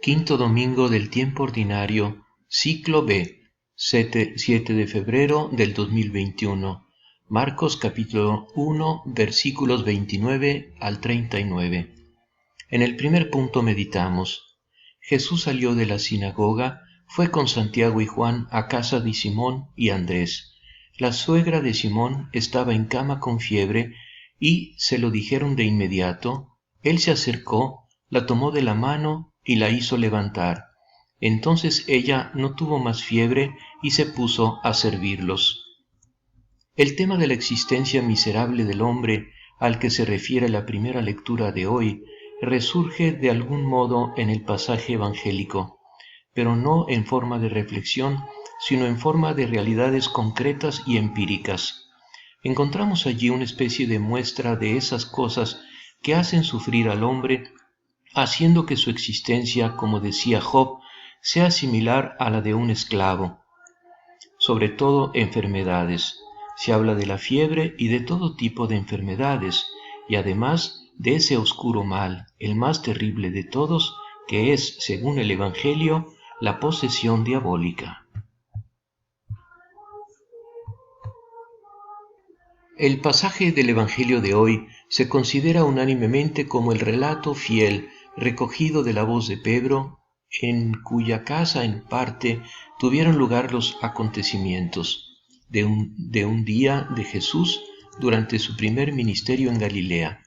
Quinto domingo del tiempo ordinario, ciclo B, 7 de febrero del 2021. Marcos capítulo 1, versículos 29 al 39. En el primer punto meditamos: Jesús salió de la sinagoga, fue con Santiago y Juan a casa de Simón y Andrés. La suegra de Simón estaba en cama con fiebre y se lo dijeron de inmediato. Él se acercó, la tomó de la mano y la hizo levantar. Entonces ella no tuvo más fiebre y se puso a servirlos. El tema de la existencia miserable del hombre al que se refiere la primera lectura de hoy resurge de algún modo en el pasaje evangélico, pero no en forma de reflexión, sino en forma de realidades concretas y empíricas. Encontramos allí una especie de muestra de esas cosas que hacen sufrir al hombre, haciendo que su existencia, como decía Job, sea similar a la de un esclavo. Sobre todo enfermedades. Se habla de la fiebre y de todo tipo de enfermedades, y además de ese oscuro mal, el más terrible de todos, que es, según el Evangelio, la posesión diabólica. El pasaje del Evangelio de hoy se considera unánimemente como el relato fiel recogido de la voz de Pedro, en cuya casa en parte tuvieron lugar los acontecimientos de un día de Jesús durante su primer ministerio en Galilea.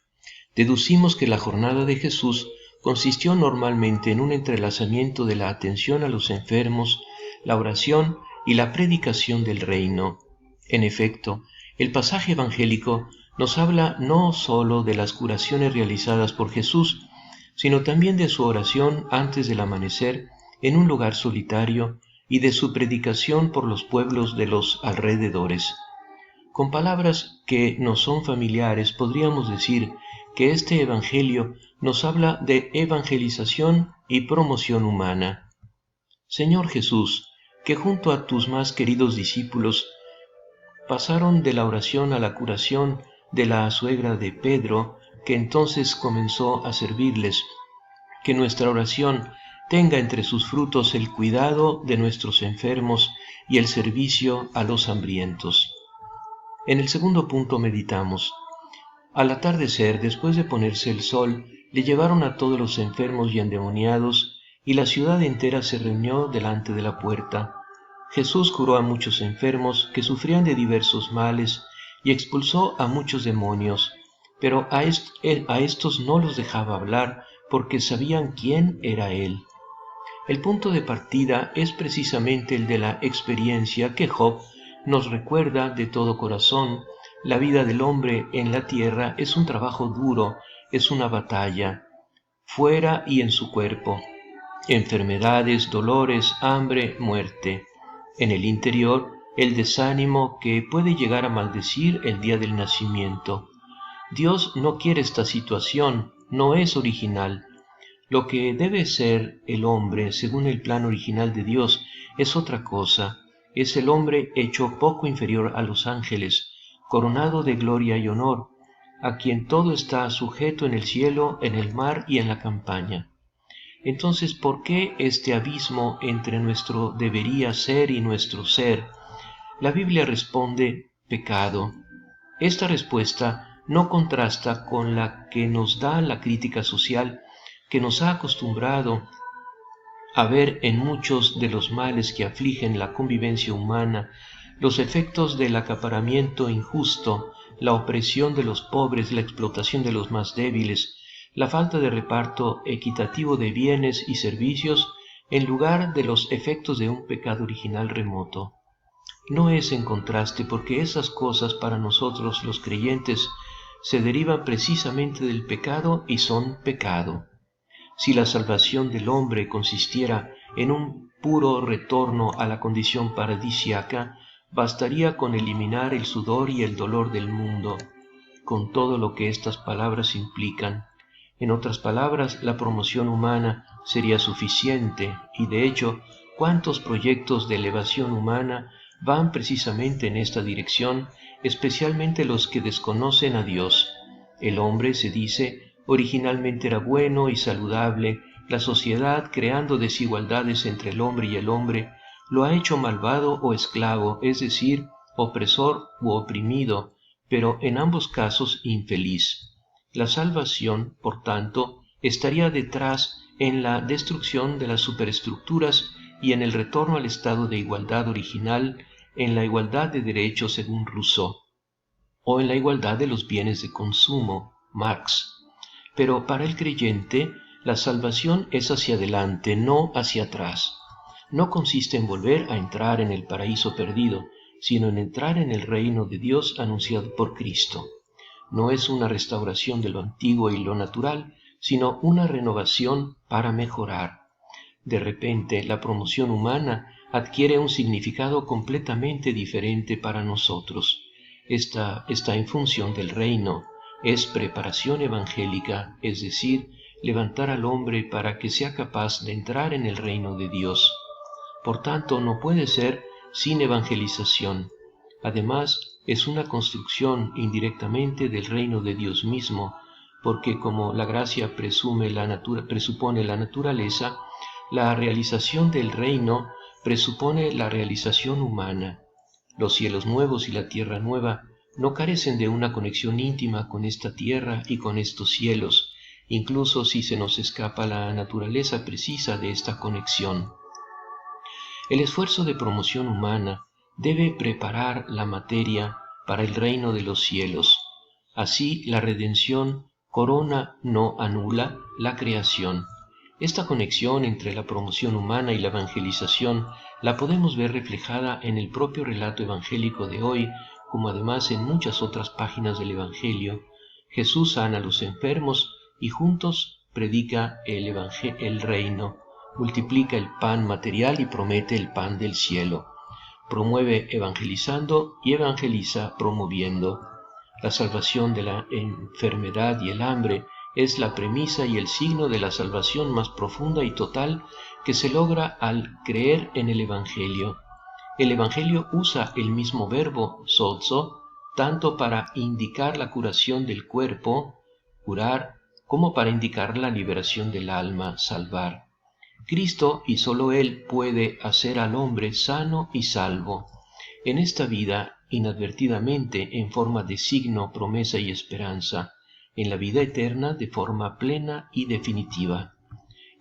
Deducimos que la jornada de Jesús consistió normalmente en un entrelazamiento de la atención a los enfermos, la oración y la predicación del reino. En efecto, el pasaje evangélico nos habla no sólo de las curaciones realizadas por Jesús, sino también de su oración antes del amanecer en un lugar solitario y de su predicación por los pueblos de los alrededores. Con palabras que nos son familiares, podríamos decir que este evangelio nos habla de evangelización y promoción humana. Señor Jesús, que junto a tus más queridos discípulos pasaron de la oración a la curación de la suegra de Pedro, que entonces comenzó a servirles, que nuestra oración tenga entre sus frutos el cuidado de nuestros enfermos y el servicio a los hambrientos. En el segundo punto meditamos: al atardecer, después de ponerse el sol, le llevaron a todos los enfermos y endemoniados, y la ciudad entera se reunió delante de la puerta. Jesús curó a muchos enfermos que sufrían de diversos males y expulsó a muchos demonios, pero a estos no los dejaba hablar porque sabían quién era Él. El punto de partida es precisamente el de la experiencia que Job nos recuerda de todo corazón. La vida del hombre en la tierra es un trabajo duro, es una batalla, fuera y en su cuerpo. Enfermedades, dolores, hambre, muerte. En el interior, el desánimo que puede llegar a maldecir el día del nacimiento. Dios no quiere esta situación, no es original. Lo que debe ser el hombre, según el plan original de Dios, es otra cosa. Es el hombre hecho poco inferior a los ángeles, coronado de gloria y honor, a quien todo está sujeto en el cielo, en el mar y en la campaña. Entonces, ¿por qué este abismo entre nuestro debería ser y nuestro ser? La Biblia responde: pecado. Esta respuesta no contrasta con la que nos da la crítica social, que nos ha acostumbrado a ver en muchos de los males que afligen la convivencia humana los efectos del acaparamiento injusto, la opresión de los pobres, la explotación de los más débiles, la falta de reparto equitativo de bienes y servicios, en lugar de los efectos de un pecado original remoto. No es en contraste, porque esas cosas para nosotros los creyentes se derivan precisamente del pecado y son pecado. Si la salvación del hombre consistiera en un puro retorno a la condición paradisíaca, bastaría con eliminar el sudor y el dolor del mundo, con todo lo que estas palabras implican. En otras palabras, la promoción humana sería suficiente, y de hecho, ¿cuántos proyectos de elevación humana van precisamente en esta dirección, especialmente los que desconocen a Dios? El hombre, se dice, originalmente era bueno y saludable, La sociedad, creando desigualdades entre el hombre y el hombre, lo ha hecho malvado o esclavo, es decir, opresor u oprimido, pero en ambos casos infeliz. La salvación, por tanto, estaría detrás en la destrucción de las superestructuras y en el retorno al estado de igualdad original, en la igualdad de derechos según Rousseau, o en la igualdad de los bienes de consumo, Marx. Pero para el creyente, la salvación es hacia adelante, no hacia atrás. No consiste en volver a entrar en el paraíso perdido, sino en entrar en el reino de Dios anunciado por Cristo. No es una restauración de lo antiguo y lo natural, sino una renovación para mejorar. De repente, la promoción humana adquiere un significado completamente diferente para nosotros. Esta está en función del reino, es preparación evangélica, es decir, levantar al hombre para que sea capaz de entrar en el reino de Dios. Por tanto, no puede ser sin evangelización. Además, es una construcción indirectamente del reino de Dios mismo, porque como la gracia presupone la naturaleza, la realización del reino presupone la realización humana. Los cielos nuevos y la tierra nueva no carecen de una conexión íntima con esta tierra y con estos cielos, incluso si se nos escapa la naturaleza precisa de esta conexión. El esfuerzo de promoción humana debe preparar la materia para el reino de los cielos. Así, la redención corona, no anula, la creación. Esta conexión entre la promoción humana y la evangelización la podemos ver reflejada en el propio relato evangélico de hoy, como además en muchas otras páginas del Evangelio. Jesús sana a los enfermos y juntos predica el reino, multiplica el pan material y promete el pan del cielo. Promueve evangelizando y evangeliza promoviendo. La salvación de la enfermedad y el hambre es la premisa y el signo de la salvación más profunda y total que se logra al creer en el Evangelio. El Evangelio usa el mismo verbo, sozo, tanto para indicar la curación del cuerpo, curar, como para indicar la liberación del alma, salvar. Cristo y sólo Él puede hacer al hombre sano y salvo. En esta vida, inadvertidamente, en forma de signo, promesa y esperanza, en la vida eterna de forma plena y definitiva.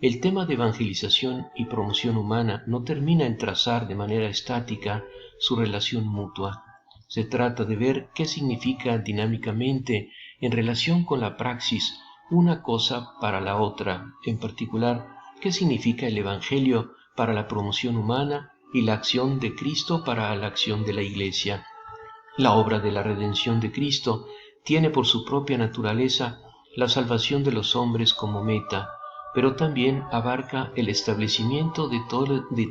El tema de evangelización y promoción humana no termina en trazar de manera estática su relación mutua. Se trata de ver qué significa dinámicamente en relación con la praxis una cosa para la otra, en particular, qué significa el Evangelio para la promoción humana y la acción de Cristo para la acción de la Iglesia. La obra de la redención de Cristo tiene por su propia naturaleza la salvación de los hombres como meta, pero también abarca el establecimiento de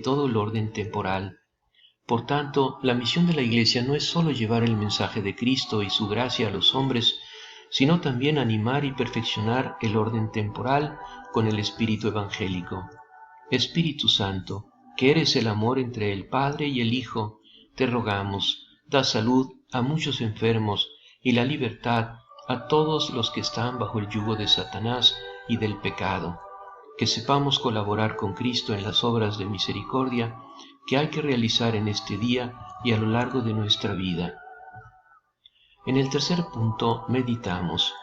todo el orden temporal. Por tanto, la misión de la Iglesia no es sólo llevar el mensaje de Cristo y su gracia a los hombres, sino también animar y perfeccionar el orden temporal con el espíritu evangélico. Espíritu Santo, que eres el amor entre el Padre y el Hijo, te rogamos, da salud a muchos enfermos y la libertad a todos los que están bajo el yugo de Satanás y del pecado. Que sepamos colaborar con Cristo en las obras de misericordia que hay que realizar en este día y a lo largo de nuestra vida. En el tercer punto meditamos.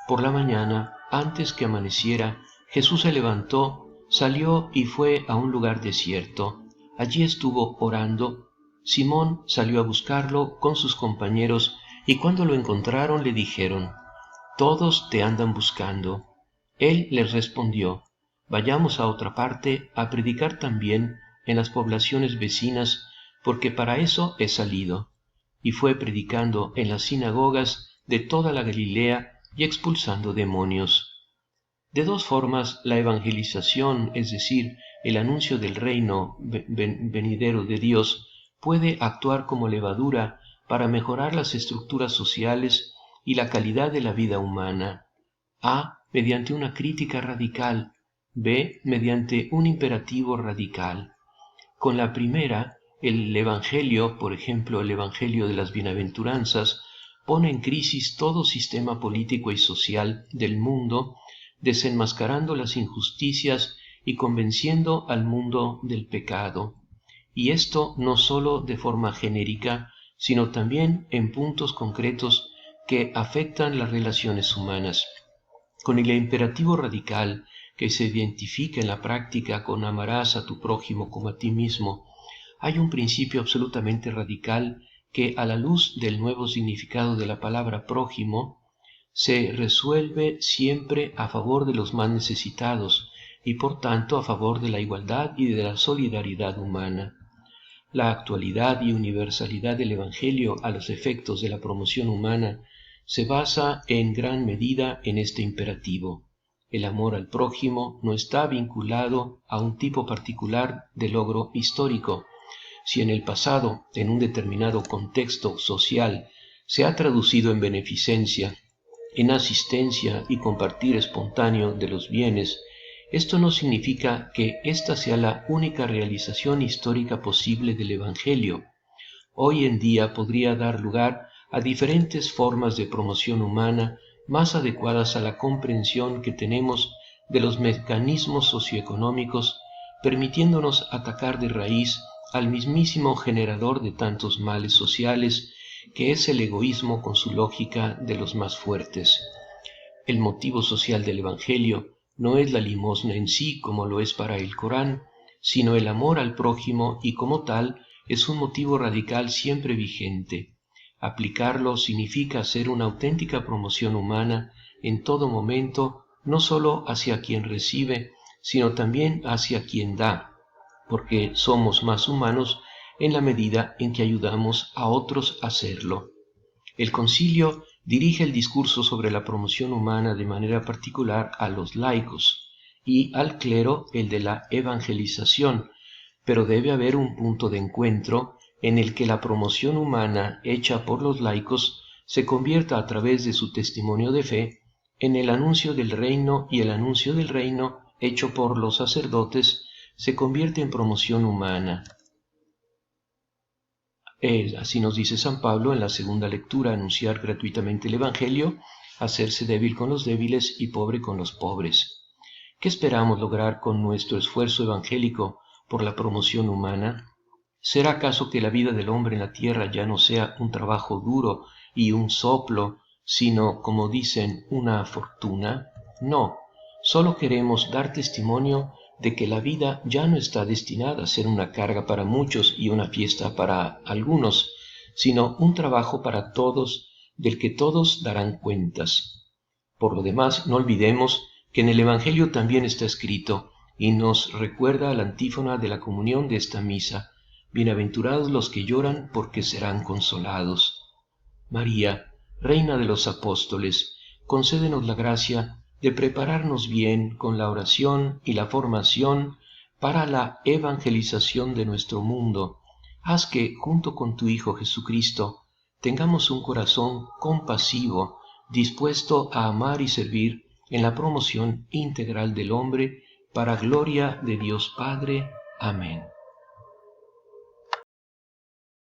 Por la mañana, antes que amaneciera, Jesús se levantó, salió y fue a un lugar desierto. Allí estuvo orando. Simón salió a buscarlo con sus compañeros y cuando lo encontraron le dijeron: «Todos te andan buscando». Él les respondió: «Vayamos a otra parte a predicar también en las poblaciones vecinas, porque para eso he salido». Y fue predicando en las sinagogas de toda la Galilea y expulsando demonios. De dos formas la evangelización, es decir, el anuncio del reino venidero de Dios, puede actuar como levadura para mejorar las estructuras sociales y la calidad de la vida humana. A, mediante una crítica radical. B, mediante un imperativo radical. Con la primera, el Evangelio, por ejemplo, el Evangelio de las Bienaventuranzas, pone en crisis todo sistema político y social del mundo, desenmascarando las injusticias y convenciendo al mundo del pecado. Y esto no solo de forma genérica, sino también en puntos concretos que afectan las relaciones humanas. Con el imperativo radical que se identifica en la práctica con amarás a tu prójimo como a ti mismo, hay un principio absolutamente radical que, a la luz del nuevo significado de la palabra prójimo, se resuelve siempre a favor de los más necesitados y por tanto a favor de la igualdad y de la solidaridad humana. La actualidad y universalidad del Evangelio a los efectos de la promoción humana se basa en gran medida en este imperativo. El amor al prójimo no está vinculado a un tipo particular de logro histórico. Si en el pasado, en un determinado contexto social, se ha traducido en beneficencia, en asistencia y compartir espontáneo de los bienes, esto no significa que esta sea la única realización histórica posible del Evangelio. Hoy en día podría dar lugar a diferentes formas de promoción humana más adecuadas a la comprensión que tenemos de los mecanismos socioeconómicos, permitiéndonos atacar de raíz al mismísimo generador de tantos males sociales, que es el egoísmo con su lógica de los más fuertes. El motivo social del Evangelio no es la limosna en sí como lo es para el Corán, sino el amor al prójimo y como tal es un motivo radical siempre vigente. Aplicarlo significa hacer una auténtica promoción humana en todo momento, no solo hacia quien recibe, sino también hacia quien da, porque somos más humanos en la medida en que ayudamos a otros a hacerlo. El concilio dirige el discurso sobre la promoción humana de manera particular a los laicos y al clero el de la evangelización, pero debe haber un punto de encuentro en el que la promoción humana hecha por los laicos se convierta a través de su testimonio de fe en el anuncio del reino, y el anuncio del reino hecho por los sacerdotes se convierte en promoción humana. Así nos dice San Pablo en la segunda lectura: anunciar gratuitamente el Evangelio, hacerse débil con los débiles y pobre con los pobres. ¿Qué esperamos lograr con nuestro esfuerzo evangélico por la promoción humana? ¿Será acaso que la vida del hombre en la tierra ya no sea un trabajo duro y un soplo, sino, como dicen, una fortuna? No, solo queremos dar testimonio de que la vida ya no está destinada a ser una carga para muchos y una fiesta para algunos, sino un trabajo para todos, del que todos darán cuentas. Por lo demás, no olvidemos que en el Evangelio también está escrito, y nos recuerda la antífona de la comunión de esta misa: bienaventurados los que lloran, porque serán consolados. María, Reina de los Apóstoles, concédenos la gracia de prepararnos bien con la oración y la formación para la evangelización de nuestro mundo. Haz que, junto con tu Hijo Jesucristo, tengamos un corazón compasivo, dispuesto a amar y servir en la promoción integral del hombre, para gloria de Dios Padre. Amén.